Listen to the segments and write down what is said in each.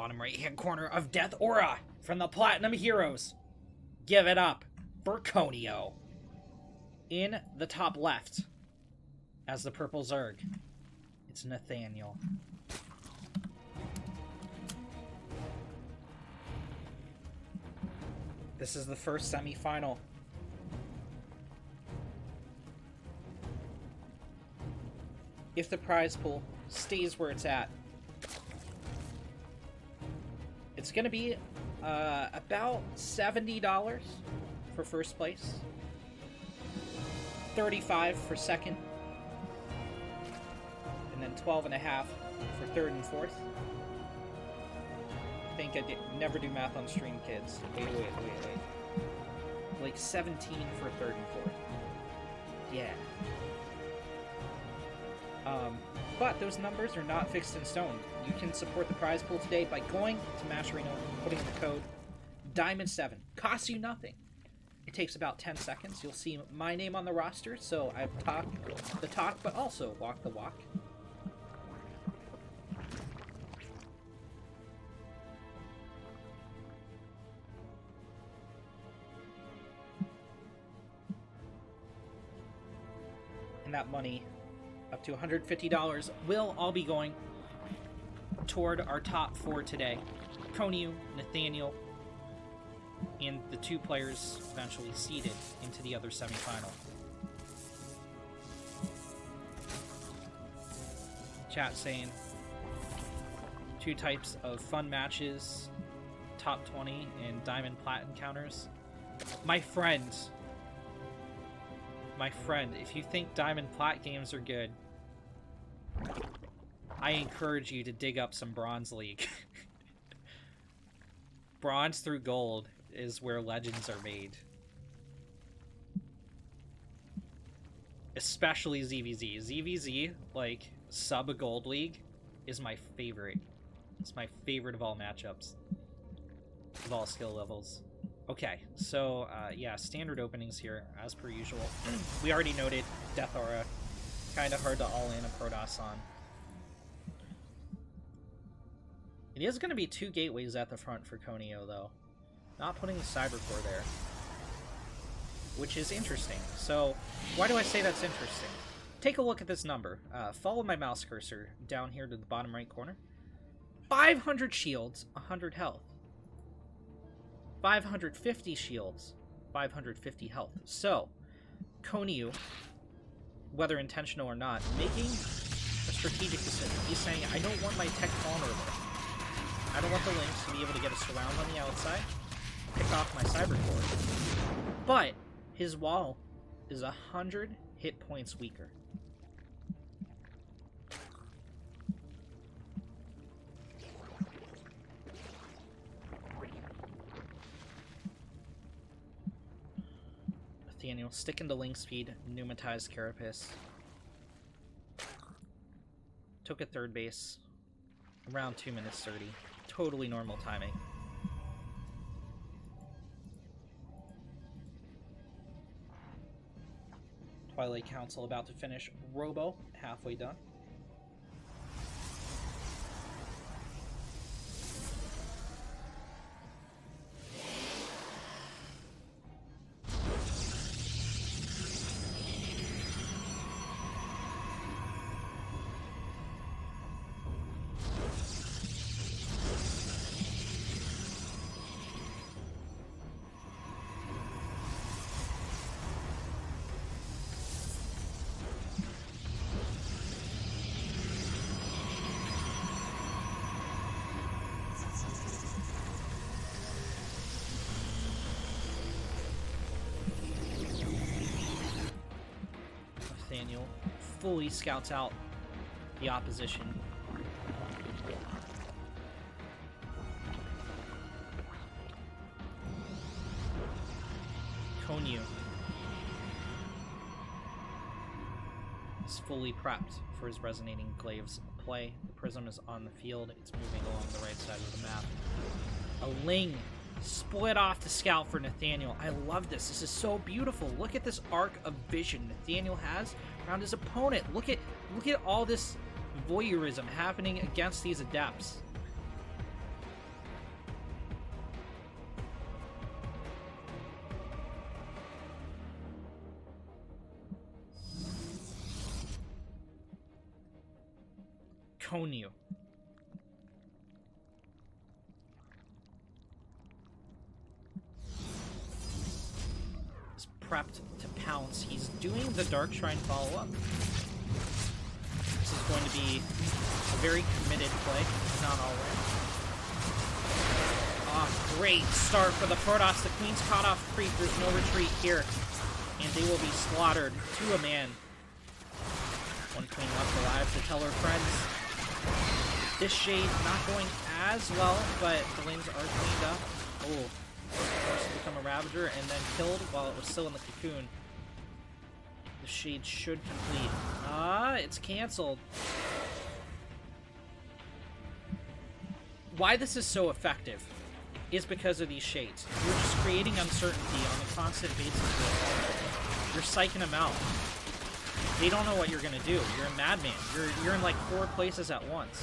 bottom right-hand corner of Death Aura from the Platinum Heroes. Give it up for Konioo. In the top left, as the purple Zerg, it's Nathaniel. This is the first semi-final. If the prize pool stays where it's at, it's going to be about $70 for first place, $35 for second, and then $12.50 for third and fourth. I think I never do math on stream, kids. Wait. Like 17 for third and fourth. Yeah. But those numbers are not fixed in stone. You can support the prize pool today by going to Match Arena, putting in the code Diamond7. Costs you nothing. It takes about 10 seconds. You'll see my name on the roster, so I've talked the talk, but also walk the walk. And that money, up to $150, will all be going toward our top 4 today. Konioo, Nathaniel, and the 2 players eventually seeded into the other semifinal. Chat saying 2 types of fun matches, top 20 and diamond plat encounters. My friend, if you think diamond plat games are good, I encourage you to dig up some Bronze League. Bronze through gold is where legends are made. Especially ZVZ. ZVZ, like, sub a gold league, is my favorite. It's my favorite of all matchups. Of all skill levels. Okay, so, yeah, standard openings here, as per usual. We already noted Death Aura. Kind of hard to all-in a Protoss on. It is going to be 2 gateways at the front for Konioo, though. Not putting the Cybercore there. Which is interesting. So, why do I say that's interesting? Take a look at this number. Follow my mouse cursor down here to the bottom right corner. 500 shields, 100 health. 550 shields, 550 health. So, Konioo, whether intentional or not, making a strategic decision. He's saying, I don't want my tech vulnerable. I don't want the Lynx to be able to get a surround on the outside, pick off my Cybercore. But his wall is 100 hit points weaker. Nathaniel sticking to Link speed, pneumatized Carapace. Took a third base. Around 2 minutes 30. Totally normal timing. Twilight Council about to finish. Robo, halfway done. Nathaniel fully scouts out the opposition. Konioo is fully prepped for his resonating glaives play. The prism is on the field. It's moving along the right side of the map. A Ling split off to scout for Nathaniel. I love this. This is so beautiful. Look at this arc of vision Nathaniel has around his opponent. Look at all this voyeurism happening against these adepts. Konioo. Is prepped to pounce. He's doing the Dark Shrine follow-up. This is going to be a very committed play, not all in. Ah, great start for the Protoss. The Queen's caught off creep. There's no retreat here. And they will be slaughtered to a man. One Queen left alive to tell her friends. This Shade not going as well, but the lanes are cleaned up. Oh, forced to become a Ravager and then killed while it was still in the cocoon. The Shade should complete. Ah, it's canceled. Why this is so effective is because of these Shades. You're just creating uncertainty on a constant basis with your opponent. You're psyching them out. They don't know what you're gonna do. You're a madman. You're in like 4 places at once.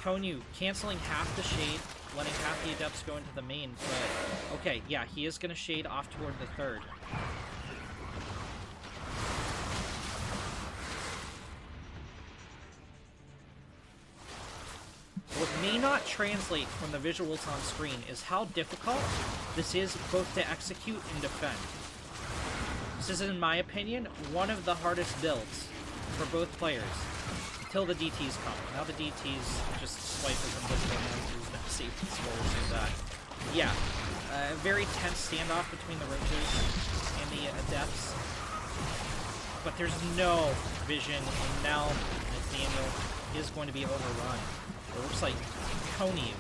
Konioo canceling half the Shade, letting half the Adepts go into the main, but okay, yeah, he is gonna Shade off toward the 3rd. What may not translate from the visuals on screen is how difficult this is both to execute and defend. This is, in my opinion, one of the hardest builds for both players until the DTs come. Now the DTs just swipe as invisible monsters that safety scores and yeah, a very tense standoff between the Roaches and the Adepts. But there's no vision, and now Nathaniel is going to be overrun. It looks like Konioo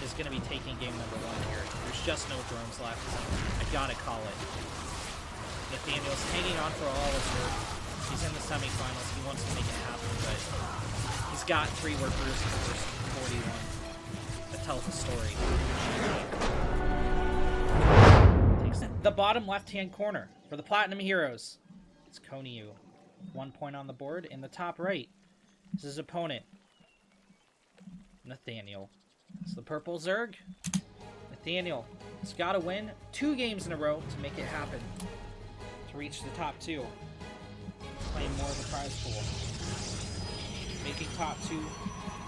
is going to be taking game number 1 here. There's just no drones left. I gotta call it. Nathaniel's hanging on for all his work. He's in the semifinals. He wants to make it happen, but he's got 3 workers in the first 41. That tells the story. Takes the bottom left-hand corner for the Platinum Heroes. It's Konioo. 1 point on the board. In the top right is his opponent, Nathaniel. It's the purple Zerg. Nathaniel has got to win 2 games in a row to make it happen. To reach the top 2. Claim more of the prize pool. Making top 2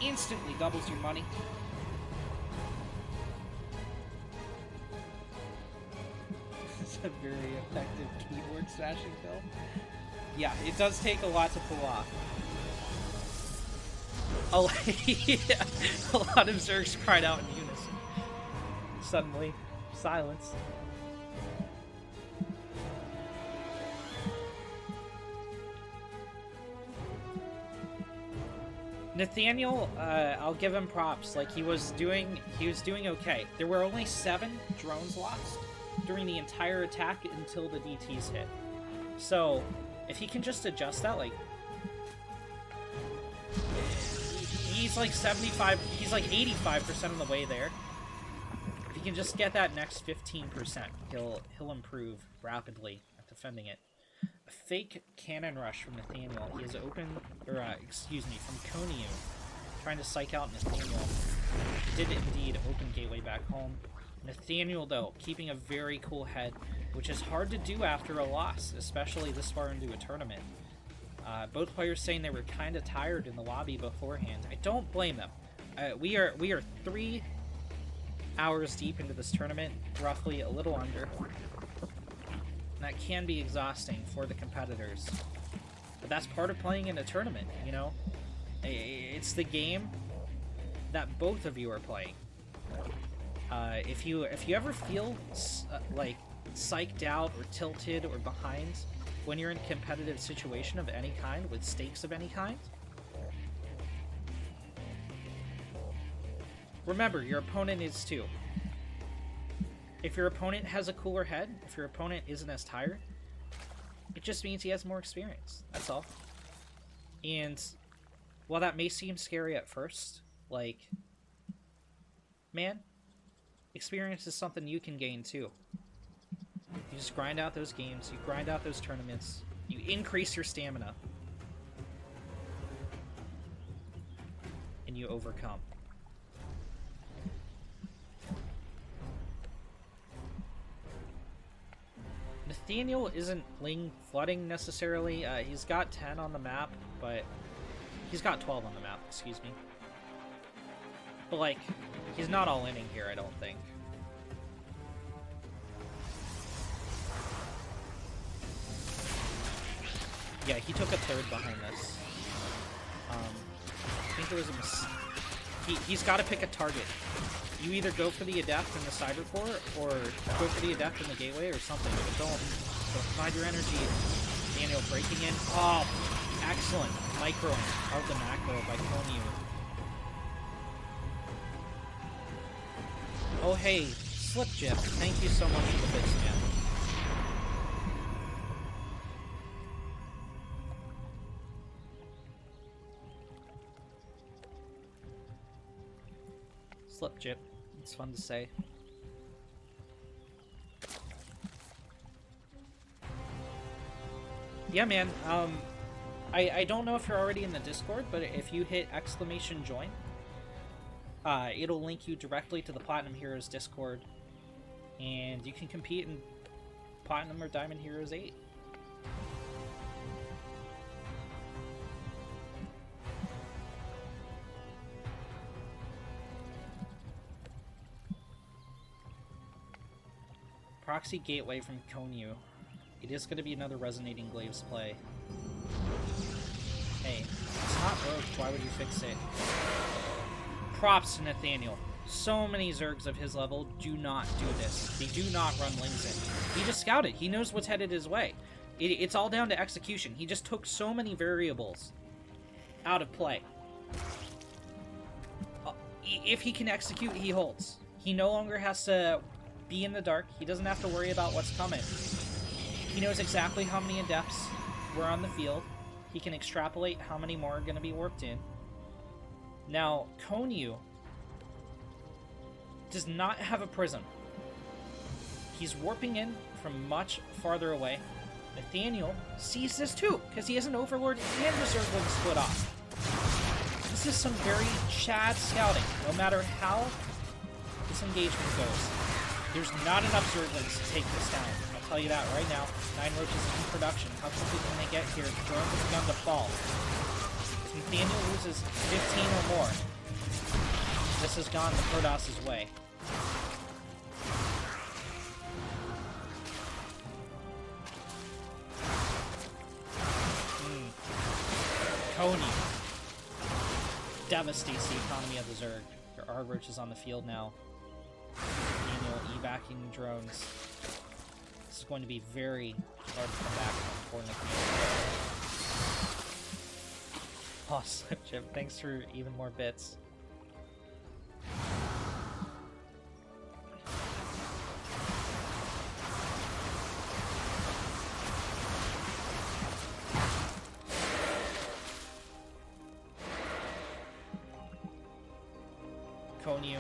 instantly doubles your money. This is a very effective keyboard smashing build. Yeah, it does take a lot to pull off. Oh, yeah. A lot of Zergs cried out in unison. Suddenly, silence. Nathaniel, I'll give him props. Like, he was doing okay. There were only 7 drones lost during the entire attack until the DTs hit. So, if he can just adjust that, like, he's like 75, he's like 85% of the way there. If he can just get that next 15%, he'll improve rapidly at defending it. A fake cannon rush from Nathaniel. He is open, or excuse me, from Konioo, trying to psych out Nathaniel. He did indeed open gateway back home. Nathaniel, though, keeping a very cool head, which is hard to do after a loss, especially this far into a tournament. Both players saying they were kind of tired in the lobby beforehand. I don't blame them. We are 3 hours deep into this tournament, roughly a little under. And that can be exhausting for the competitors. But that's part of playing in a tournament, you know? It's the game that both of you are playing. If you ever feel like psyched out or tilted or behind when you're in a competitive situation of any kind, with stakes of any kind, remember, your opponent is too. If your opponent has a cooler head, if your opponent isn't as tired, it just means he has more experience. That's all. And while that may seem scary at first, like, man, experience is something you can gain too. You just grind out those games, you grind out those tournaments, you increase your stamina, and you overcome. Nathaniel isn't Ling flooding necessarily. He's got 10 on the map, but he's got 12 on the map, excuse me. But like, he's not all inning here, I don't think. Yeah, he took a third behind this. I think it was a mistake. He's got to pick a target. You either go for the Adept in the Cyber Core, or go for the Adept in the Gateway, or something. But don't provide your energy. Daniel breaking in. Oh, excellent. Microing of the macro by Konioo. Oh, hey, Slip Jip. Thank you so much for the bits, man. Slip Jip. It's fun to say. Yeah, man. I don't know if you're already in the Discord, but if you hit !join, it'll link you directly to the Platinum Heroes Discord, and you can compete in Platinum or Diamond Heroes 8. Proxy Gateway from Konioo. It is going to be another Resonating Glaives play. Hey, it's not broke. Why would you fix it? Props to Nathaniel. So many Zergs of his level do not do this. They do not run Lings in. He just scouted. He knows what's headed his way. It's all down to execution. He just took so many variables out of play. If he can execute, he holds. He no longer has to be in the dark. He doesn't have to worry about what's coming. He knows exactly how many Adepts were on the field. He can extrapolate how many more are going to be warped in. Now, Konioo does not have a prism. He's warping in from much farther away. Nathaniel sees this too, because he has an Overlord and the Zergling split off. This is some very Chad scouting, no matter how this engagement goes. There's not enough Zerglings to take this down. I'll tell you that right now. 9 Roaches in production. How quickly can they get here? Drones have begun to fall. If Nathaniel loses 15 or more, this has gone the Protoss's way. Konioo devastates the economy of the Zerg. There are Roaches on the field now. Evacuating drones. This is going to be very hard to come back for Nathaniel. Oh, Slip Chip, thanks for even more bits. Konioo.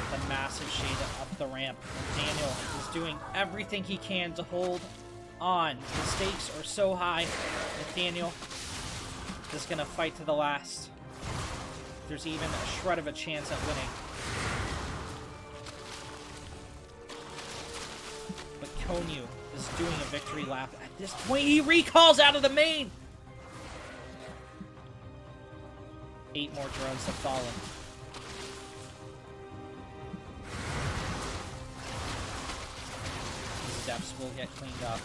The massive shade up the ramp. Daniel is doing everything he can to hold on. The stakes are so high. Nathaniel is going to fight to the last. There's even a shred of a chance at winning. But Konioo is doing a victory lap. At this point, he recalls out of the main! 8 more drones have fallen. Depths will get cleaned up.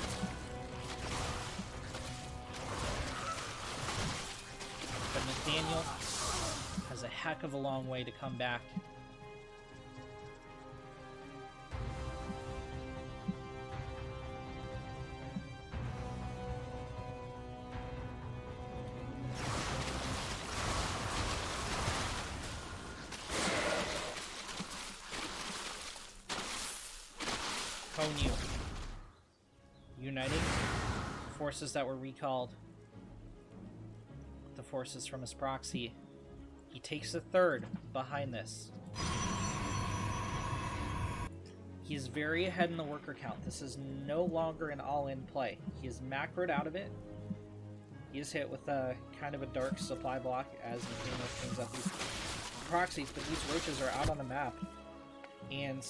But Nathaniel has a heck of a long way to come back. Konioo. Uniting forces that were recalled, the forces from his proxy. He takes the third behind this. He is very ahead in the worker count. This is no longer an all-in play. He is macroed out of it. He is hit with a kind of a dark supply block as Nathaniel cleans up these proxies, but these Roaches are out on the map. And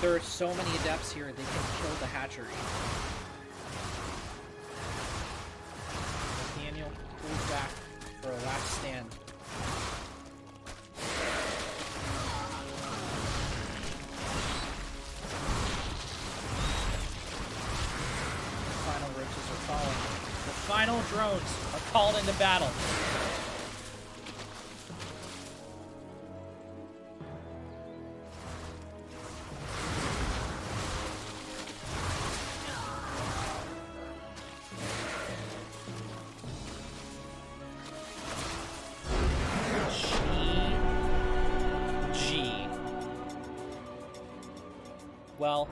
There are so many adepts here, they can kill the hatchery. Nathaniel pulls back for a last stand. Final riches are falling. The final drones are called into battle. Well,